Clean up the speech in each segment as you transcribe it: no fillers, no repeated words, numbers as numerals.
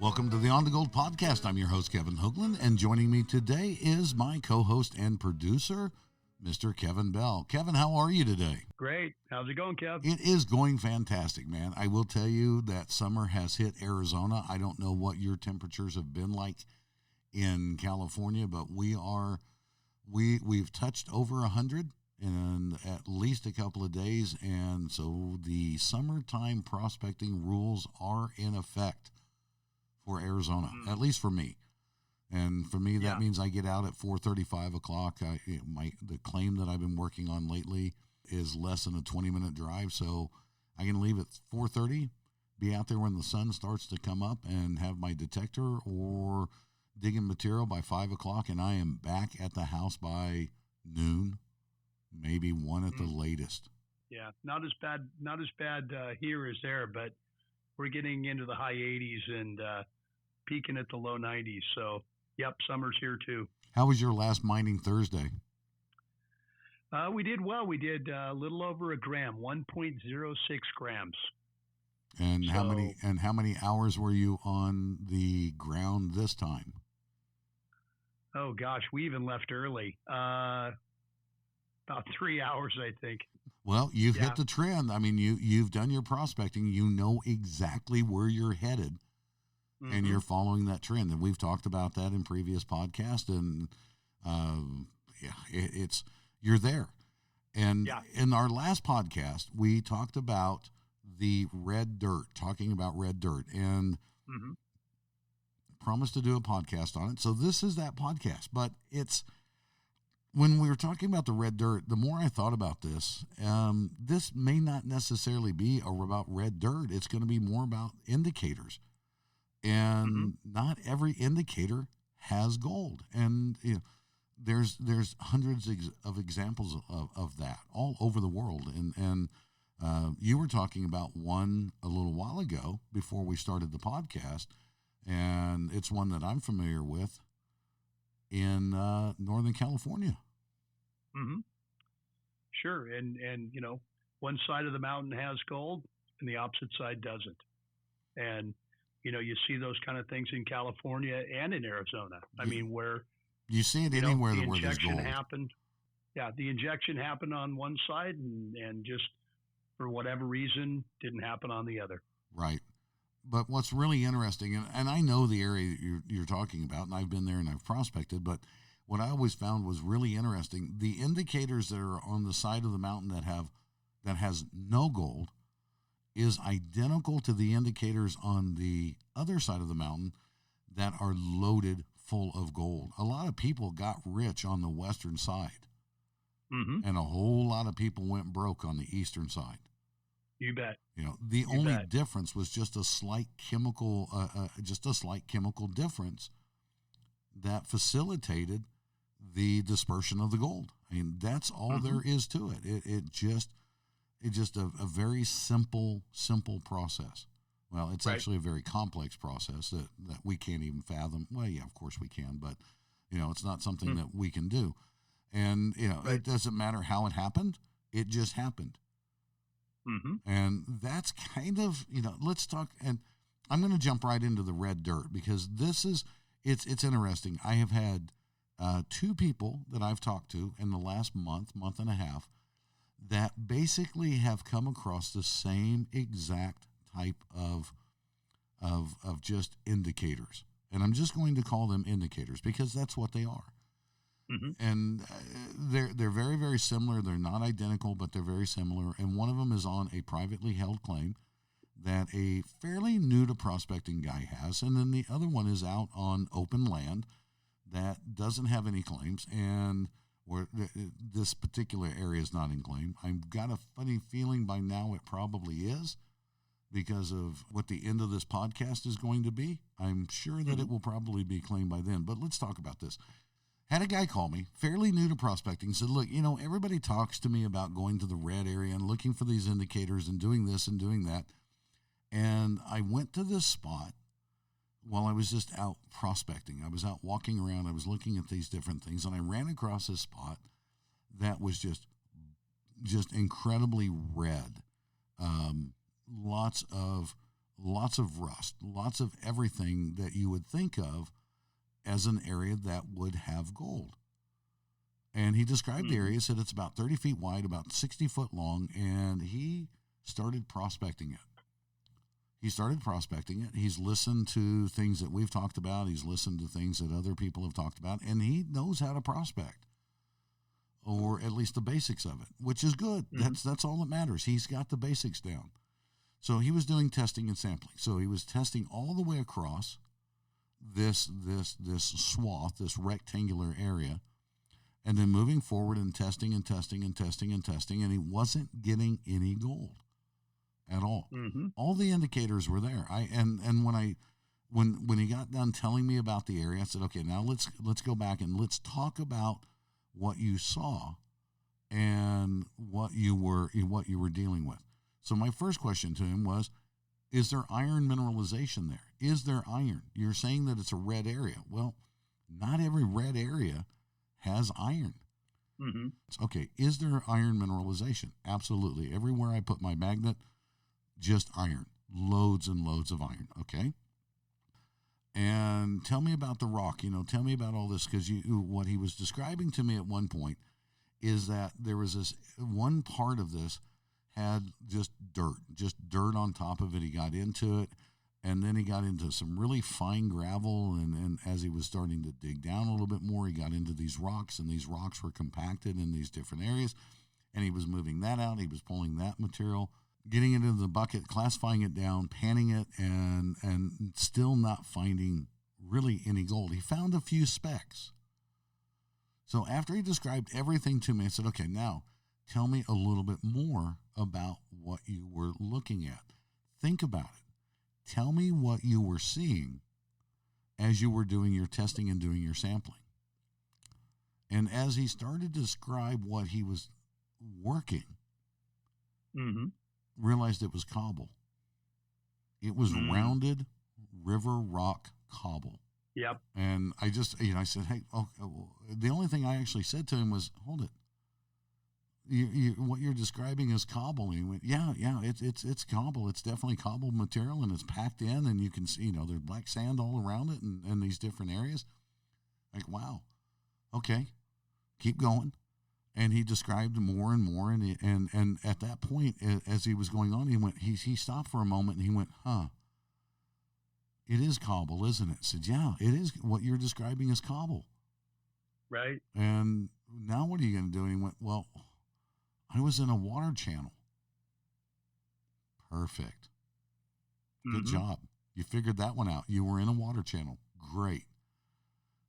Welcome to the On the Gold podcast. I'm your host, Kevin Hoagland, and joining me today is my co-host and producer, Mr. Kevin Bell. Kevin, how are you today? Great. How's it going, Kev? It is going fantastic, man. I will tell you that summer has hit Arizona. I don't know what your temperatures have been like in California, but we've touched over 100 in at least a couple of days, and so the summertime prospecting rules are in effect for Arizona, at least for me. And for me, that means I get out at 4:30, 5 o'clock. The claim that I've been working on lately is less than a 20-minute drive, so I can leave at 4:30, be out there when the sun starts to come up, and have my detector or digging material by 5 o'clock, and I am back at the house by noon, maybe 1 at the latest. Yeah, not as bad here as there, but we're getting into the high 80s and peaking at the low 90s. So, yep, summer's here too. How was your last mining Thursday? We did well. We did a little over a gram, 1.06 grams. And how many hours were you on the ground this time? Oh gosh, we even left early. About 3 hours, I think. Well, you've hit the trend. I mean, you've done your prospecting. You know exactly where you're headed, and you're following that trend. And we've talked about that in previous podcasts. And you're there. And in our last podcast, we talked about the red dirt, and promised to do a podcast on it. So this is that podcast, but when we were talking about the red dirt, the more I thought about this, this may not necessarily be about red dirt. It's going to be more about indicators. And not every indicator has gold. And there's hundreds of examples of that all over the world. And you were talking about one a little while ago before we started the podcast, and it's one that I'm familiar with in Northern California. Sure. And one side of the mountain has gold and the opposite side doesn't. And, you see those kind of things in California and in Arizona. I mean, where you see it anywhere the where there's gold. Happened. Yeah. The injection happened on one side and just for whatever reason didn't happen on the other. Right. But what's really interesting, and I know the area you're talking about, and I've been there and I've prospected, but what I always found was really interesting, the indicators that are on the side of the mountain that has no gold is identical to the indicators on the other side of the mountain that are loaded full of gold. A lot of people got rich on the western side, and a whole lot of people went broke on the eastern side. You bet. The only difference was just a slight chemical difference that facilitated the dispersion of the gold. I mean, that's all there is to it. It's just a very simple process. Well, it's actually a very complex process that we can't even fathom. Well, yeah, of course we can, but it's not something that we can do. And it doesn't matter how it happened. It just happened. And that's kind of, let's talk, and I'm going to jump right into the red dirt because it's interesting. I have had two people that I've talked to in the last month and a half that basically have come across the same exact type of just indicators. And I'm just going to call them indicators because that's what they are. And they're very, very similar. They're not identical, but they're very similar. And one of them is on a privately held claim that a fairly new to prospecting guy has. And then the other one is out on open land that doesn't have any claims. And where this particular area is not in claim. I've got a funny feeling by now it probably is because of what the end of this podcast is going to be. I'm sure that it will probably be claimed by then. But let's talk about this. Had a guy call me, fairly new to prospecting, said, look, everybody talks to me about going to the red area and looking for these indicators and doing this and doing that. And I went to this spot while I was just out prospecting. I was out walking around. I was looking at these different things, and I ran across this spot that was just incredibly red. Lots of lots of rust, lots of everything that you would think of as an area that would have gold. And he described the area, said it's about 30 feet wide, about 60 foot long, and he started prospecting it. He's listened to things that we've talked about. He's listened to things that other people have talked about, and he knows how to prospect, or at least the basics of it, which is good. That's all that matters. He's got the basics down. So he was doing testing and sampling. So he was testing all the way across this swath, this rectangular area, and then moving forward and testing, and he wasn't getting any gold at all. All the indicators were there. When he got done telling me about the area, I said, okay, now let's go back and let's talk about what you saw and what you were dealing with. So my first question to him was, is there iron mineralization there? Is there iron? You're saying that it's a red area. Well, not every red area has iron. Okay, is there iron mineralization? Absolutely. Everywhere I put my magnet, just iron. Loads and loads of iron. Okay. And tell me about the rock. Tell me about all this, because what he was describing to me at one point is that there was this one part of this had just dirt on top of it. He got into it, and then he got into some really fine gravel, and as he was starting to dig down a little bit more, he got into these rocks, and these rocks were compacted in these different areas, and he was moving that out. He was pulling that material, getting it into the bucket, classifying it down, panning it, and still not finding really any gold. He found a few specks. So after he described everything to me, I said, okay, now tell me a little bit more about what you were looking at. Think about it. Tell me what you were seeing as you were doing your testing and doing your sampling. And as he started to describe what he was working, realized it was cobble. It was rounded river rock cobble. Yep. And I just, I said, hey, the only thing I actually said to him was, hold it. What you're describing is cobble. And he went, yeah, it's cobble. It's definitely cobble material, and it's packed in, and you can see, there's black sand all around it and these different areas. Like, wow. Okay. Keep going. And he described more and more, and at that point, as he was going on, he stopped for a moment, and he went, it is cobble, isn't it? I said, yeah, it is. What you're describing is cobble. Right. And now what are you going to do? And he went, well, I was in a water channel. Perfect. Good job. You figured that one out. You were in a water channel. Great.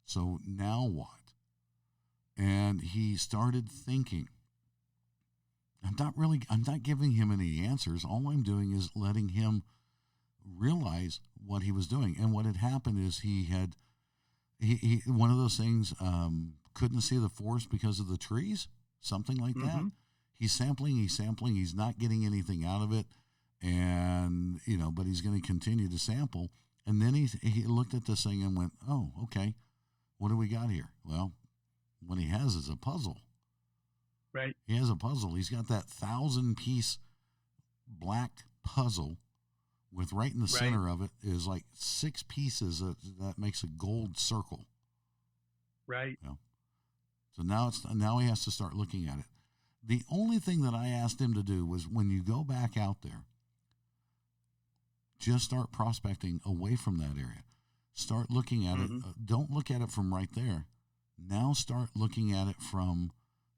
So now what? And he started thinking. I'm not giving him any answers. All I'm doing is letting him realize what he was doing. And what had happened is he one of those things, couldn't see the forest because of the trees, something like that. He's sampling, he's not getting anything out of it. And, but he's going to continue to sample. And then he looked at this thing and went, oh, okay, what do we got here? Well, what he has is a puzzle. Right. He has a puzzle. He's got that 1,000-piece black puzzle with right in the center of it is like 6 pieces that makes a gold circle. Right. So now he has to start looking at it. The only thing that I asked him to do was, when you go back out there, just start prospecting away from that area. Start looking at it. Don't look at it from right there. Now start looking at it from,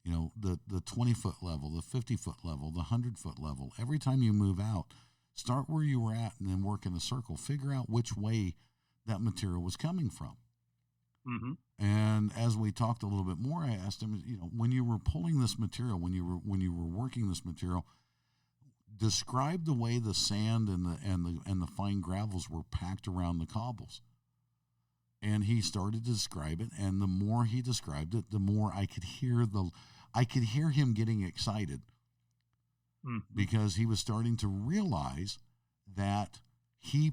the 20-foot level, the 50-foot level, the 100-foot level. Every time you move out, start where you were at and then work in a circle. Figure out which way that material was coming from. And as we talked a little bit more, I asked him, when you were pulling this material, when you were working this material, describe the way the sand and the fine gravels were packed around the cobbles. And he started to describe it, and the more he described it, the more I could hear him getting excited, because he was starting to realize that he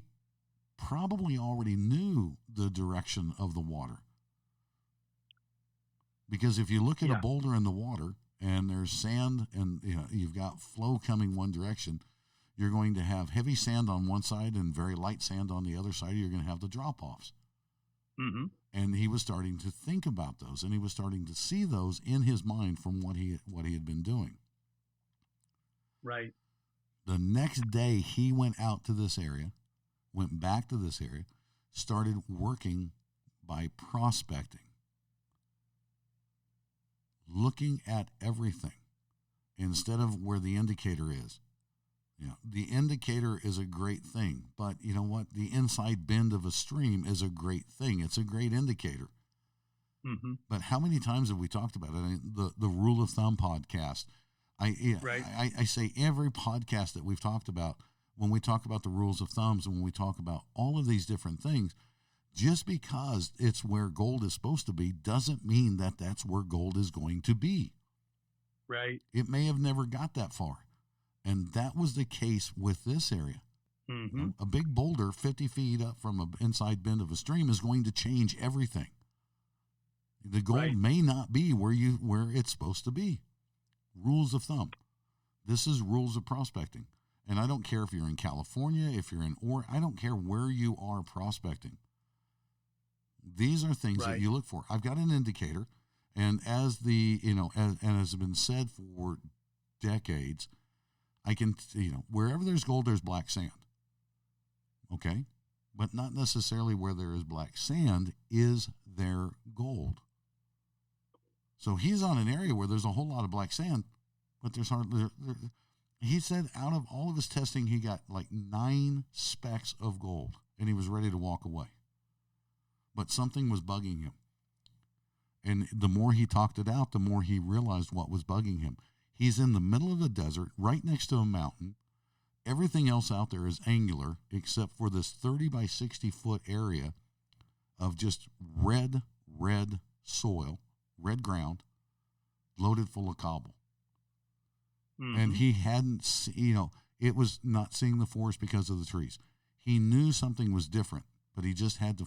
probably already knew the direction of the water. Because if you look at a boulder in the water and there's sand and you've got flow coming one direction, You're going to have heavy sand on one side and very light sand on the other side. You're going to have the drop-offs. Mm-hmm. And he was starting to think about those, and he was starting to see those in his mind from what he had been doing. Right. The next day, he went out to this area, went back to this area, started working by prospecting, looking at everything instead of where the indicator is. You know, the indicator is a great thing, but you know what? The inside bend of a stream is a great thing. It's a great indicator. Mm-hmm. But how many times have we talked about it? I mean, the Rule of Thumb podcast. I say every podcast that we've talked about, when we talk about the rules of thumbs and when we talk about all of these different things, just because it's where gold is supposed to be doesn't mean that that's where gold is going to be. Right. It may have never got that far. And that was the case with this area. Mm-hmm. You know, a big boulder 50 feet up from an inside bend of a stream is going to change everything. The gold may not be where it's supposed to be. Rules of thumb. This is rules of prospecting. And I don't care if you're in California, if you're in I don't care where you are prospecting. These are things that you look for. I've got an indicator, and as has been said for decades, I can, wherever there's gold, there's black sand. Okay? But not necessarily where there is black sand is there gold. So he's on an area where there's a whole lot of black sand, but there's hardly. He said out of all of his testing, he got like 9 specks of gold, and he was ready to walk away. But something was bugging him. And the more he talked it out, the more he realized what was bugging him. He's in the middle of the desert, right next to a mountain. Everything else out there is angular, except for this 30 by 60 foot area of just red soil, red ground, loaded full of cobble. Mm-hmm. And he hadn't, it was not seeing the forest because of the trees. He knew something was different, but he just had to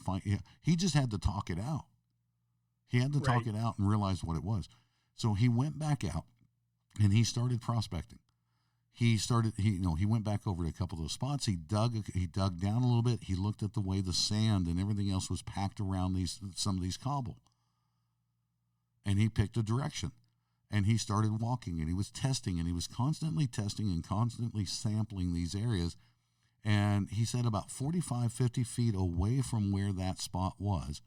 he just had to talk it out. He had to talk it out and realize what it was. So he went back out and he started prospecting. He went back over to a couple of those spots. He dug down a little bit. He looked at the way the sand and everything else was packed around some of these cobble. And he picked a direction. And he started walking, and he was testing, and he was constantly testing and constantly sampling these areas. And he said about 45, 50 feet away from where that spot was,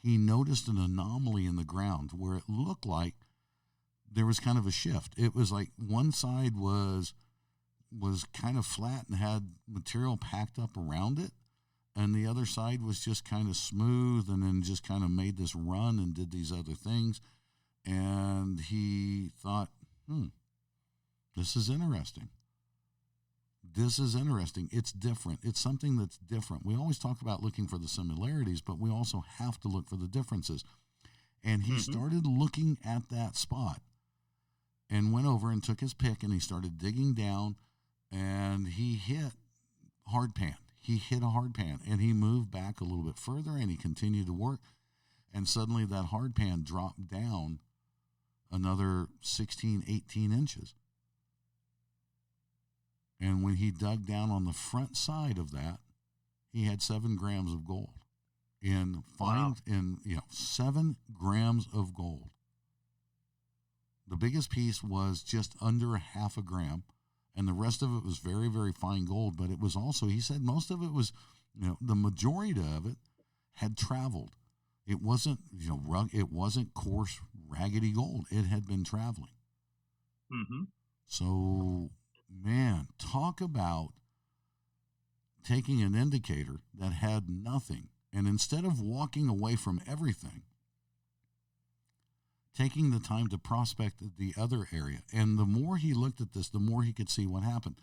he noticed an anomaly in the ground where it looked like there was kind of a shift. It was like one side was kind of flat and had material packed up around it, and the other side was just kind of smooth and then just kind of made this run and did these other things. And he thought, this is interesting. This is interesting. It's different. It's something that's different. We always talk about looking for the similarities, but we also have to look for the differences. And he started looking at that spot and went over and took his pick, and he started digging down, and he hit hard pan. He hit a hard pan, and he moved back a little bit further, and he continued to work, and suddenly that hard pan dropped down another 16, 18 inches. And when he dug down on the front side of that, he had 7 grams of gold. 7 grams of gold. The biggest piece was just under a half a gram, and the rest of it was very, very fine gold. But it was also, he said, most of it was, the majority of it had traveled. It wasn't, it wasn't coarse, raggedy gold. It had been traveling. Mm-hmm. So, man, talk about taking an indicator that had nothing, and instead of walking away from everything, taking the time to prospect the other area. And the more he looked at this, the more he could see what happened.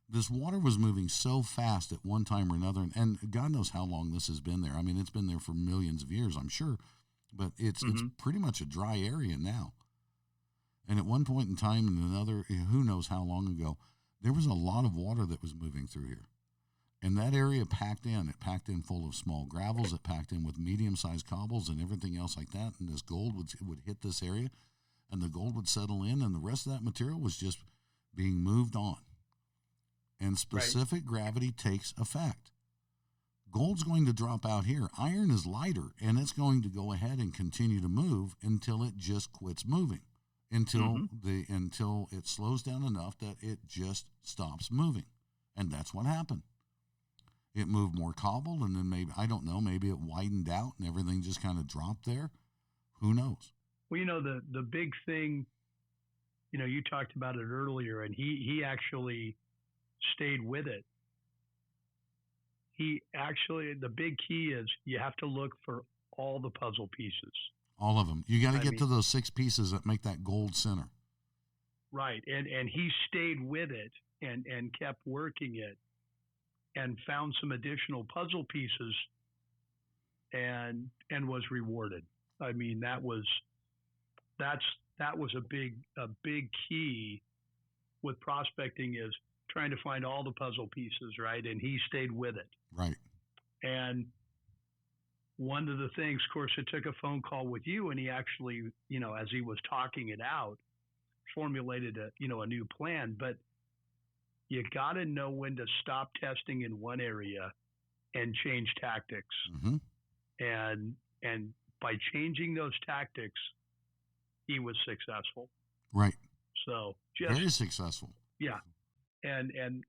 This water was moving so fast at one time or another, and God knows how long this has been there. I mean, it's been there for millions of years, I'm sure, but it's pretty much a dry area now. And at one point in time and another, who knows how long ago, there was a lot of water that was moving through here. And that area packed in. It packed in full of small gravels. It packed in with medium-sized cobbles and everything else like that. And this gold would hit this area, and the gold would settle in, and the rest of that material was just being moved on. and specific gravity takes effect. Gold's going to drop out here. Iron is lighter, and it's going to go ahead and continue to move until it just quits moving, until it slows down enough that it just stops moving. And that's what happened. It moved more cobbled, and then maybe, I don't know, maybe it widened out and everything just kind of dropped there. Who knows? Well, the big thing, you talked about it earlier, and he actually stayed with it. The big key is you have to look for all the puzzle pieces. All of them. You got to get to those 6 pieces that make that gold center. Right. And he stayed with it and kept working it and found some additional puzzle pieces and was rewarded. I mean, that was a big key with prospecting, is trying to find all the puzzle pieces, right? And he stayed with it. Right. And one of the things, of course, it took a phone call with you, and he actually, as he was talking it out, formulated a new plan. But you got to know when to stop testing in one area and change tactics. Mm-hmm. And by changing those tactics, he was successful. Right. So very successful. Yeah. And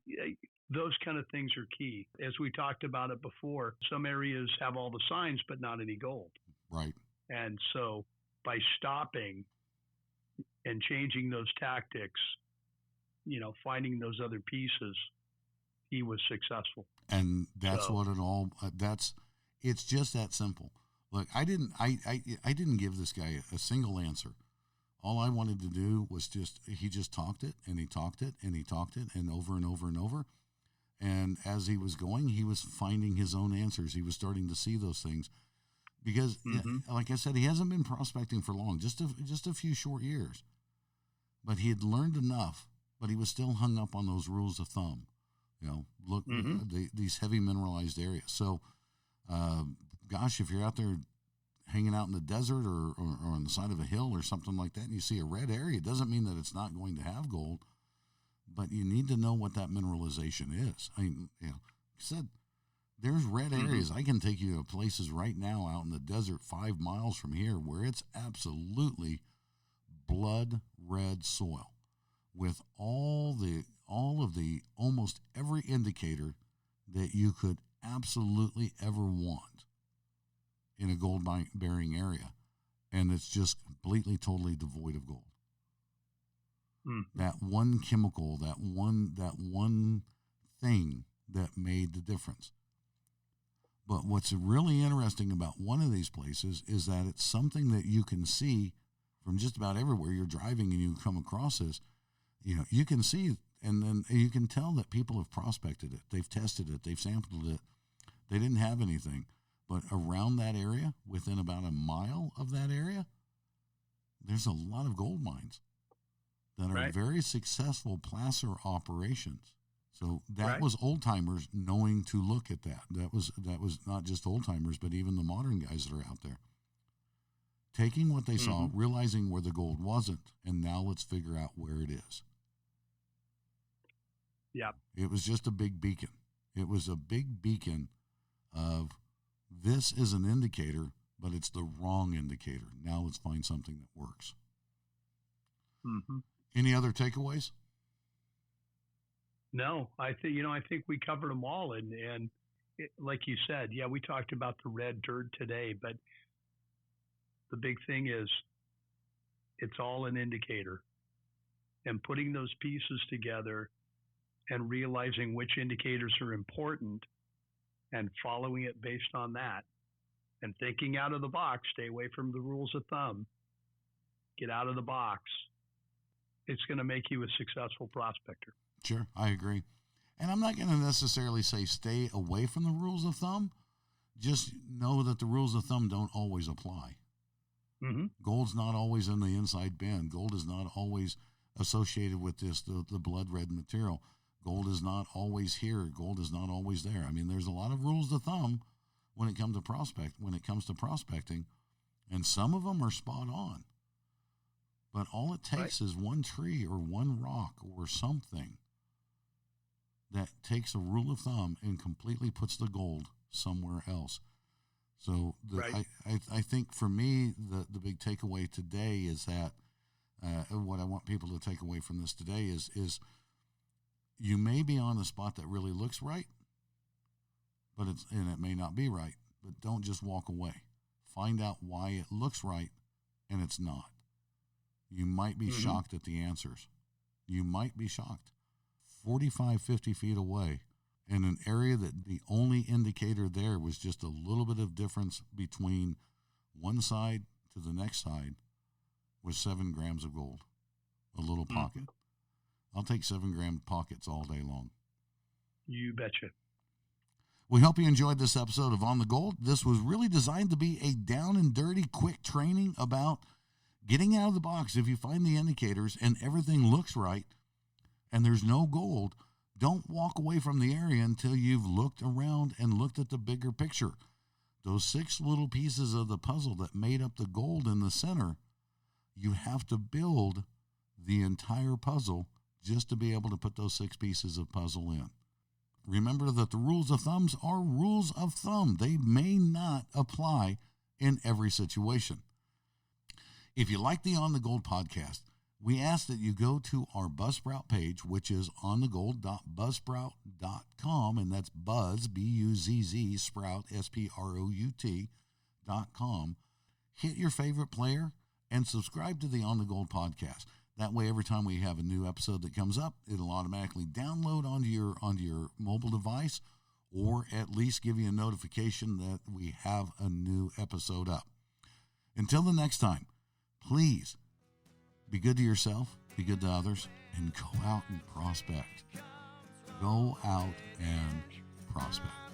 those kind of things are key. As we talked about it before, some areas have all the signs, but not any gold. Right. And so by stopping and changing those tactics, finding those other pieces, he was successful. And that's what it all, it's just that simple. Look, I didn't give this guy a single answer. All I wanted to do was he just talked it, and he talked it, and he talked it, and over and over and over. And as he was going, he was finding his own answers. He was starting to see those things. Because, like I said, he hasn't been prospecting for long, just a few short years. But he had learned enough, but he was still hung up on those rules of thumb. Look, these heavy mineralized areas. So, gosh, if you're out there hanging out in the desert or on the side of a hill or something like that, and you see a red area, it doesn't mean that it's not going to have gold, but you need to know what that mineralization is. I mean, like I said, there's red areas. I can take you to places right now out in the desert 5 miles from here where it's absolutely blood red soil with all of the almost every indicator that you could absolutely ever want in a gold bearing area, and it's just completely, totally devoid of gold. That one chemical, that one thing that made the difference. But what's really interesting about one of these places is that it's something that you can see from just about everywhere you're driving, and you come across this. You can see, and then you can tell that people have prospected it. They've tested it. They've sampled it. They didn't have anything. But around that area, within about a mile of that area, there's a lot of gold mines that are very successful placer operations. So that was old timers knowing to look at that. That was not just old timers, but even the modern guys that are out there. Taking what they saw, realizing where the gold wasn't, and now let's figure out where it is. Yeah. It was just a big beacon. It was a big beacon of, this is an indicator, but it's the wrong indicator. Now let's find something that works. Any other takeaways? No, I think we covered them all. And like you said, we talked about the red dirt today, but the big thing is it's all an indicator. And putting those pieces together and realizing which indicators are important and following it based on that, and thinking out of the box, stay away from the rules of thumb, get out of the box. It's going to make you a successful prospector. Sure, I agree. And I'm not going to necessarily say stay away from the rules of thumb. Just know that the rules of thumb don't always apply. Gold's not always in the inside bin. Gold is not always associated with the blood red material. Gold is not always here. Gold is not always there. I mean, there's a lot of rules of thumb when it comes to prospecting, and some of them are spot on. But all it takes is one tree or one rock or something that takes a rule of thumb and completely puts the gold somewhere else. So Right. I think for me, the big takeaway today is that what I want people to take away from this today is you may be on a spot that really looks right, but it may not be right. But don't just walk away. Find out why it looks right and it's not. You might be shocked at the answers. You might be shocked. 45, 50 feet away, in an area that the only indicator there was just a little bit of difference between one side to the next side, was 7 grams of gold, a little pocket. I'll take 7-gram pockets all day long. You betcha. We hope you enjoyed this episode of On the Gold. This was really designed to be a down and dirty, quick training about getting out of the box. If you find the indicators and everything looks right and there's no gold, don't walk away from the area until you've looked around and looked at the bigger picture. Those 6 little pieces of the puzzle that made up the gold in the center, you have to build the entire puzzle just to be able to put those 6 pieces of puzzle in. Remember that the rules of thumbs are rules of thumb. They may not apply in every situation. If you like the On the Gold podcast, we ask that you go to our Buzzsprout page, which is onthegold.buzzsprout.com, and that's Buzz, B-U-Z-Z, Sprout, S-P-R-O-U-T.com. Hit your favorite player and subscribe to the On the Gold podcast. That way, every time we have a new episode that comes up, it'll automatically download onto your mobile device, or at least give you a notification that we have a new episode up. Until the next time, please be good to yourself, be good to others, and go out and prospect. Go out and prospect.